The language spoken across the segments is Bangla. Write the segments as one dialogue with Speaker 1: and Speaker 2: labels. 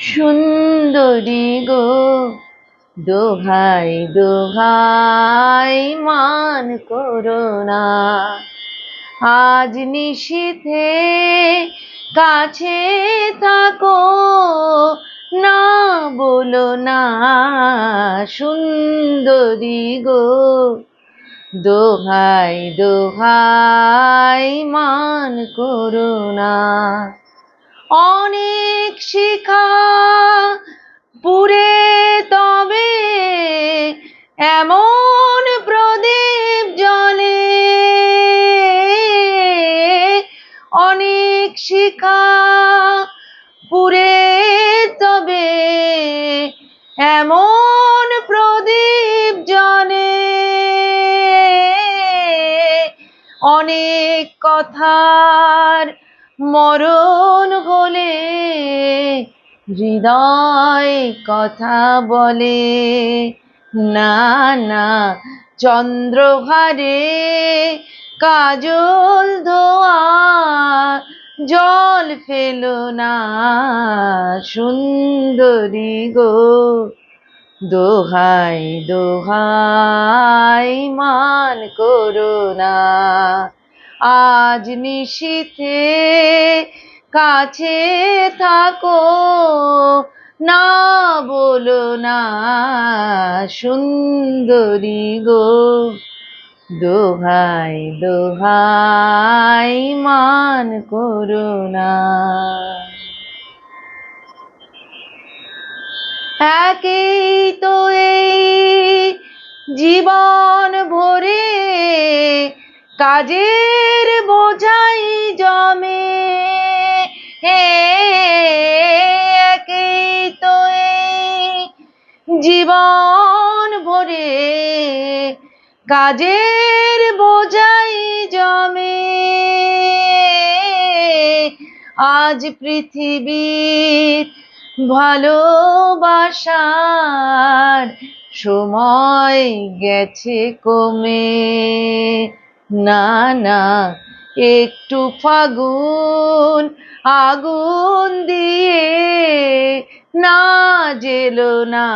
Speaker 1: সুন্দরী গো, দোহাই দোহাই মান করো না। আজ নিশীথে কাছে থাকো, না বলো না। সুন্দরী গো, দোহাই দোহাই মান করো না। অনেক শিখা পুরে তবে এমন প্রদীপ জ্বলে, অনেক শিখা পুরে তবে এমন প্রদীপ জ্বলে। অনেক কথার মরণ হলে হৃদয় কথা বলে না। না চন্দ্রহারে কাজল ধোয়া জল ফেলো না। সুন্দরী গো, দোহাই দোহাই মান করো না। আজ নিশীথে কাছে থাকো, না বলো না। সুন্দরী গো, দোহাই দোহাই মান করো না। একই তো এই জীবন ভরে কাজের বোঝাই জমে। একই তো এই জীবন ভরে কাজের বোঝাই জমে। আজ পৃথিবীর ভালোবাসার সময় গেছে কমে। না না একটু ফাগুন আগুন দিয়ে না জেলো না।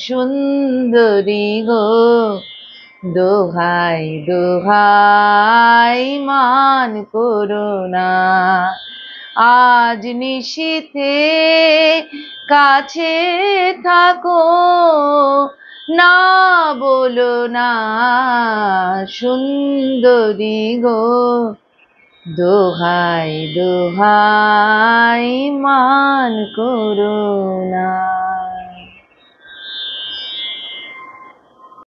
Speaker 1: সুন্দরী গো, দোহাই দোহাই মান করো না। আজ নিশীথে কাছে থাকো, না বলো না। সুন্দরী গো, দোহাই দোহাই মান করো না।